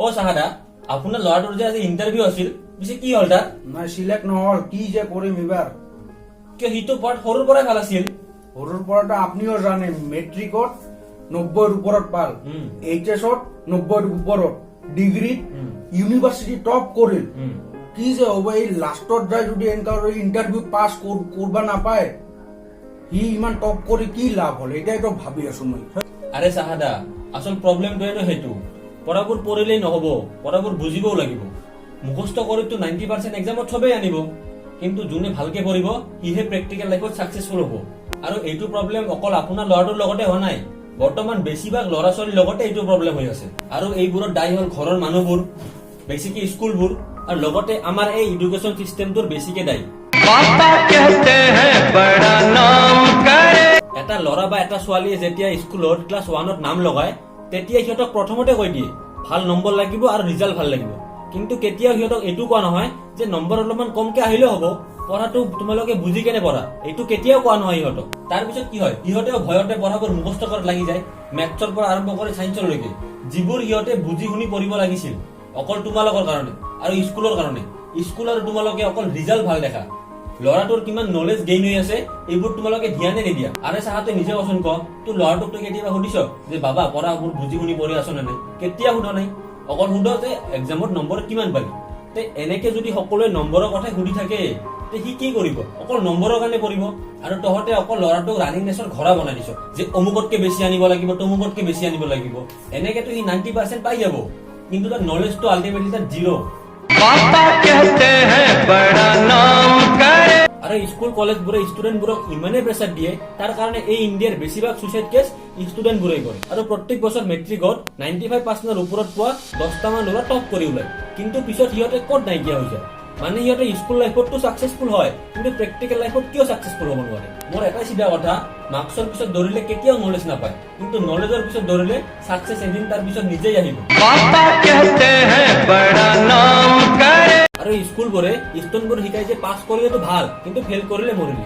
ও চাহাদা, আপোনাৰ ল'ৰাটোৰ যে আজি ইণ্টাৰভিউ আছিল, পিছে কি হ'ল তাৰ? নাই সিলেক্ট নহল, কি যে কৰিম এবাৰ। কিয় সিটো পঢ়াত সৰুৰ পৰাই ভাল আছিল? সৰুৰ পৰাটো আপুনিও জানে মেট্ৰিকত 90ৰ ওপৰত পাল, এইচএছত 90ৰ ওপৰত, ডিগ্ৰীত ইউনিভাৰ্চিটি টপ কৰিল। কি যে হ'ব, এই লাষ্টত যাই যদি ইণ্টাৰভিউ পাছ কৰবা নাপায়, সি ইমান টপ কৰি কি লাভ হ'ল, এতিয়াইতো ভাবি আছো মই। আৰে চাহাদা, আচল প্ৰব্লেমটোৱেনো সেইটো। পঢ়াবোৰ পঢ়িলেই নহ'ব, পঢ়াবোৰ বুজিবও লাগিব। মুখস্থ কৰিতো 90% এক্সামত চবেই আনিব, কিন্তু যোনে ভালকে পঢ়িব সিহে প্ৰেক্টিকেল লাইফত ছাকচেছফুল হ'ব। আৰু এইটো প্ৰব্লেম অকল আপোনাৰ ল'ৰাটোৰ লগতে হোৱা নাই, বৰ্তমান বেছিভাগ ল'ৰা ছোৱালীৰ লগতে এইটো প্ৰব্লেম হৈ আছে। আৰু এইবোৰৰ দায়ী হ'ল ঘৰৰ মানুহবোৰ, বেছিকে স্কুলবোৰ, আৰু লগতে আমাৰ এই এডুকেশ্যন চিষ্টেমটোৰ বেছিকে দায়ী। এটা ল'ৰা বা এটা ছোৱালীয়ে যেতিয়া স্কুলত ক্লাছ 1ত নাম লগায়, তেতিয়া সিহঁতক প্ৰথমতে কৈ দিয়ে ভাল নম্বৰ লাগিব আৰু ৰিজাল্ট ভাল লাগিব। কিন্তু কেতিয়াও সিহঁতক এইটো কোৱা নহয় যে নম্বৰ অলপমান কমকে আহিলেও হ'ব, পঢ়াটো তোমালোকে বুজি কেনে পঢ়া, এইটো কেতিয়াও কোৱা নহয় সিহঁতক। তাৰপিছত কি হয়, সিহঁতেও ভয়তে পঢ়াবোৰ মুখস্থ কৰাত লাগি যায়, মেথছৰ পৰা আৰম্ভ কৰি ছায়েন্সলৈকে, যিবোৰ সিহঁতে বুজি শুনি পঢ়িব লাগিছিল অকল তোমালোকৰ কাৰণে আৰু স্কুলৰ কাৰণে। স্কুল আৰু তোমালোকে অকল ৰিজাল্ট ভাল দেখা, ল'ৰাটোৰ কিমান নলেজ গেইন হৈ আছে এইবোৰ তোমালোকে ধ্যানে নিদিয়া। আৰে চাহাতে নিজে কচোন ক, তোৰ ল'ৰাটোক তই কেতিয়াবা সুধিছ যে বাবা পঢ়াবোৰ বুজি শুনি পঢ়ি আছ নে নাই? কেতিয়া সোধা নাই, অকল সোধ যে এক্সামত নম্বৰ কিমান পালি। তে এনেকে যদি সকলোৱে নম্বৰৰ কথাই সুধি থাকে, তে সি কি কৰিব? অকল নম্বৰৰ কাৰণে পঢ়িব। আৰু তহঁতে অকল ল'ৰাটোক ৰানিং ৰেচৰ ঘোঁৰা বনাই দিছ যে অমুকতকে বেছি আনিব লাগিব, তমুকতকে বেছি আনিব লাগিব। এনেকেতো সি 90% পাই যাব, কিন্তু তাৰ নলেজটো আল্টিমেটলি তাৰ জিৰ'। আৰু স্কুল কলেজবোৰে ষ্টুডেণ্টবোৰক ইমানেই প্ৰেছাৰ দিয়ে, তাৰ কাৰণে এই ইণ্ডিয়াৰ বেছিভাগ সুইচাইড কেছ ষ্টুডেণ্টবোৰে কৰে। আৰু প্ৰত্যেক বছৰ মেট্ৰিকত 95% ওপৰত পোৱা 10টামান ল'ৰা টপ কৰি ওলায়, কিন্তু পিছত সিহঁতে ক'ত নাইকিয়া হৈ যায়। মানে সিহঁতে স্কুল লাইফতো ছাকচেছফুল হয়, কিন্তু প্ৰেক্টিকেল লাইফত কিয় ছাকচেছফুল হ'ব নোৱাৰে? মোৰ এটাই চিধা কথা, মাৰ্কছৰ পিছত দৌৰিলে কেতিয়াও নলেজ নাপায়, কিন্তু নলেজৰ পিছত দৌৰিলে ছাকচেছ এদিন তাৰ পিছত নিজেই আহিব। আৰু স্কুলবোৰে ষ্টুডেণ্টবোৰ শিকাই যে পাছ কৰিলেতো ভাল, কিন্তু ফেইল কৰিলে মৰিলি।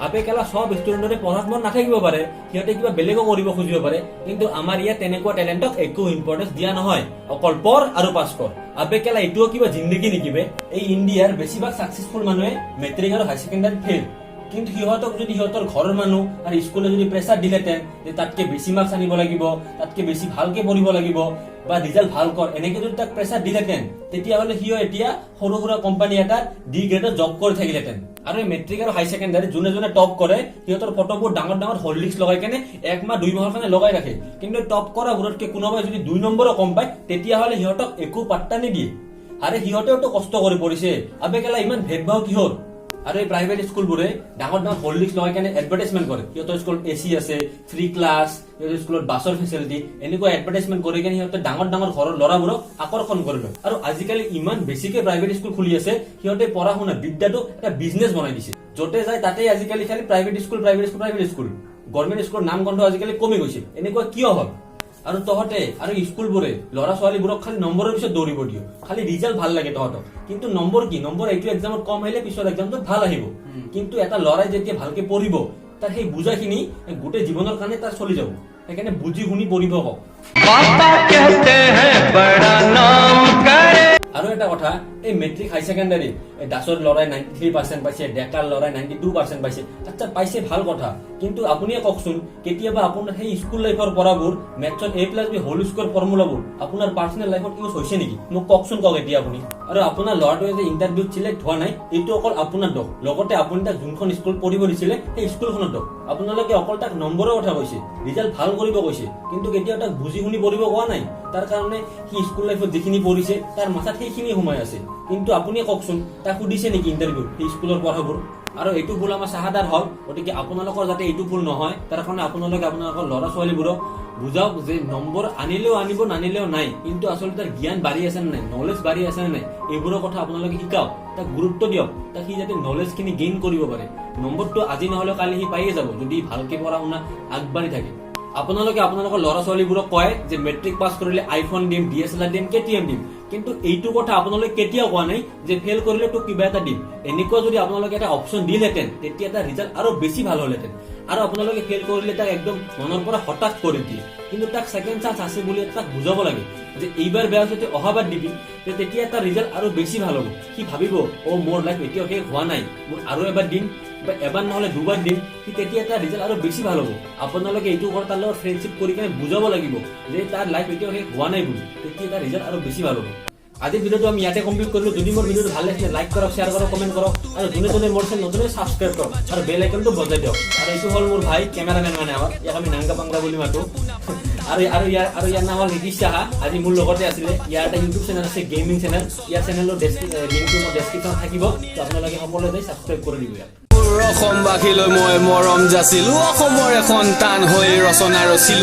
আপে কেলা সব ষ্টুডেণ্টৰে পঢ়াত মন নাথাকিব পাৰে, সিহঁতে কিবা বেলেগো কৰিব খুজিব পাৰে, কিন্তু আমাৰ ইয়াত তেনেকুৱা টেলেণ্টক একো ইম্পৰ্টেঞ্চ দিয়া নহয়, অকল পঢ় আৰু পাছ কৰ। আপে কেলা এইটোও কিবা জিন্দগী নেকিবে? এই ইণ্ডিয়াৰ বেছিভাগ ছাকচেছফুল মানুহে মেট্ৰিক আৰু হায়াৰ ছেকেণ্ডাৰী ফেইল, কিন্তু সিহঁতক যদি সিহঁতৰ ঘৰৰ মানুহ আৰু স্কুলে যদি প্ৰেছাৰ দিলেহেঁতেন যে তাতকে বেছি মাৰ্কছ আনিব লাগিব, তাতকে বেছি ভালকে পঢ়িব লাগিব বা ৰিজাল্ট ভাল কৰ, এনেকে যদি তাক প্ৰেছাৰ দিলেহেঁতেন, তেতিয়াহ'লে সিও এতিয়া সৰু সুৰা কোম্পানী এটাত ডি গ্ৰেডত জব কৰি থাকিলেহেঁতেন। আৰু এই মেট্ৰিক আৰু হায়াৰ ছেকেণ্ডাৰী যোনে যোনে টপ কৰে, সিহঁতৰ ফটোবোৰ ডাঙৰ ডাঙৰ হৰ্লিক্স লগাই কেনে 1 মাহ 2 মাহৰ কাৰণে লগাই ৰাখে, কিন্তু টপ কৰা বোৰতকে কোনোবাই যদি 2 নম্বৰো কম পায়, তেতিয়াহ'লে সিহঁতক একো পাত্তা নিদিয়ে। আৰে সিহঁতেওতো কষ্ট কৰি পঢ়িছে, আবে কেলা ইমান ভেদভাৱ কিহৰ? আৰু এই প্ৰাইভেট স্কুলবোৰে ডাঙৰ ডাঙৰ হৰ্লিক্স লগাই কেনে এডভাৰটাইজমেণ্ট কৰে, সিহঁতৰ স্কুলত এচি আছে, ফ্ৰী ক্লাছ, সিহঁতৰ স্কুলত বাছৰ ফেচিলিটি, এনেকুৱা এডভাৰটাইজমেণ্ট কৰি কেনে সিহঁতে ডাঙৰ ডাঙৰ ঘৰৰ ল'ৰাবোৰক আকৰ্ষণ কৰি লয়। আৰু আজিকালি ইমান বেছিকে প্ৰাইভেট স্কুল খুলি আছে, সিহঁতে পঢ়া শুনা বিদ্যাটো এটা বিজনেছ বনাই দিছে। য'তে যায় তাতেই আজিকালি খালি private school, private school, private school. Government স্কুলৰ নাম গন্ধ আজিকালি কমি গৈছে। এনেকুৱা কিয় হ'ল? আৰু তহঁতে আৰু স্কুলবোৰে ল'ৰা ছোৱালীবোৰক খালি নম্বৰৰ পিছত দৌৰিব দিও, খালি ৰিজাল্ট ভাল লাগে তহঁতক, কিন্তু নম্বৰ কি? নম্বৰ এইটো এক্সামত কম আহিলে পিছৰ এক্সামটোত ভাল আহিব। কিন্তু এটা ল'ৰাই যেতিয়া ভালকে পঢ়িব, তাৰ সেই বুজাখিনি গোটেই জীৱনৰ কাৰণে তাৰ চলি যাব। সেইকাৰণে বুজি শুনি পঢ়িব কওক। আৰু এটা কথা, এই মেট্ৰিক হাই ছেকেণ্ডাৰী দাসৰ ল'ৰাই 93% পাইছে, ডেকাৰ ল'ৰাই 92% পাইছে, আচ্ছা পাইছে ভাল কথা, কিন্তু আপুনিয়ে কওকচোন কেতিয়াবা আপোনাৰ সেই স্কুল লাইফৰ পঢ়াবোৰ মেথছত A+B হোল স্কোৱাৰ ফৰ্মুলাবোৰ আপোনাৰ পাৰ্চনেল লাইফত ইউজ হৈছে নেকি? মোক কওকচোন, কওক এতিয়া আপুনি। আৰু আপোনাৰ ল'ৰাটোৱে যে ইণ্টাৰভিউত চিলেক্ট হোৱা নাই, এইটো অকল আপোনাৰ দোষ, লগতে আপুনি তাক যোনখন স্কুল পঢ়িব দিছিলে সেই স্কুলখনৰ দোষ। আপোনালোকে অকল তাক নম্বৰৰ কথা কৈছে, ৰিজাল্ট ভাল কৰিব কৈছে, কিন্তু কেতিয়াও তাক বুজি শুনি পঢ়িব কোৱা নাই। তাৰ কাৰণে সি স্কুল লাইফত যিখিনি পঢ়িছে তাৰ মাথাত সেইখিনি সোমাই আছে, কিন্তু আপুনি কওকচোন তাক সুধিছে নেকি ইণ্টাৰভিউ সেই স্কুলৰ পঢ়াবোৰ? আৰু এইটো ভুল আমাৰ চাহাদাৰ হ'ল, গতিকে আপোনালোকৰ যাতে এইটো ভুল নহয়, তাৰ কাৰণে আপোনালোকে আপোনালোকৰ ল'ৰা ছোৱালীবোৰক বুজাওক যে নম্বৰ আনিলেও আনিব, নানিলেও নাই, কিন্তু আচলতে তাৰ জ্ঞান বাঢ়ি আছে নে নাই, নলেজ বাঢ়ি আছে নে নাই, এইবোৰৰ কথা আপোনালোকে শিকাওক, তাক গুৰুত্ব দিয়ক, তাক সি যাতে নলেজখিনি গেইন কৰিব পাৰে। নম্বৰটো আজি নহ'লেও কালি সি পায়ে যাব, যদি ভালকে পঢ়া শুনা আগবাঢ়ি থাকে। আপোনালোকে আপোনালোকৰ ল'ৰা ছোৱালীবোৰক কয় যে মেট্ৰিক পাছ কৰিলে আইফোন দিম, DSLR দিম, KTM দিম, কিন্তু এইটো কথা আপোনালোকে কেতিয়াও কোৱা নাই যে ফেইল কৰিলে তোক কিবা এটা দিম। এনেকুৱা যদি আপোনালোকে এটা অপশ্যন দিলেহেঁতেন, তেতিয়া এটা ৰিজাল্ট আৰু বেছি ভাল হ'লহেঁতেন। আৰু আপোনালোকে ফেইল কৰিলে তাক একদম মনৰ পৰা হতাশ কৰি দিয়ে, কিন্তু তাক ছেকেণ্ড চান্স আছে বুলি তাক বুজাব লাগে যে এইবাৰ বেয়া হৈছে অহাবাৰ দিবি, তেতিয়া তাৰ ৰিজাল্ট আৰু বেছি ভাল হ'ব। সি ভাবিব অ মোৰ লাইফ এতিয়াও শেষ হোৱা নাই, মোৰ আৰু এবাৰ দিম বা এবাৰ নহলে দুবাৰ দিম, সি তেতিয়া তাৰ ৰিজাল্ট আৰু বেছি ভাল হ'ব। আপোনালোকে এইটো কথা তাৰ লগত ফ্ৰেণ্ডশ্বিপ কৰি কিনে বুজাব লাগিব যে তাৰ লাইফ এতিয়াও শেষ হোৱা নাই বুলি, তেতিয়া তাৰ ৰিজাল্ট আৰু বেছি ভাল হ'ব। আজিৰ ভিডিঅ'টো আমি ইয়াতে কমপ্লিট কৰিলো। যদি মোৰ ভিডিঅ'টো ভাল লাগিছে লাইক কৰক, শ্বেয়াৰ কৰক, কমেণ্ট কৰক, আৰু যোনে যোনে মোৰ চেনেল নতুন ছাবস্ক্ৰাইব কৰক আৰু বেল আইকনটো বজাই দিয়ক। আৰু এইটো হ'ল মোৰ ভাই কেমেৰামেন, মানে আমাৰ ইয়াক আমি নাংগা পাংগা বুলি মাতো। আৰু ইয়াৰ নাম হ'ল নীতিশ সাহা। আজি মোৰ লগতে আছিলে। ইয়াৰ এটা ইউটিউব চেনেল আছে, গেমিং চেনেল। ইয়াৰ চেনেলৰ লিংকটো মোৰ ডেছক্ৰিপশ্যনত থাকিব, আপোনালোকে সকলোৱে যাই ছাবস্ক্ৰাইব কৰি দিব ইয়াক। অসমবাসীলৈ মই মৰম যাচিলো, অসমৰ এখন টান হৈ ৰচনা ৰচিলো।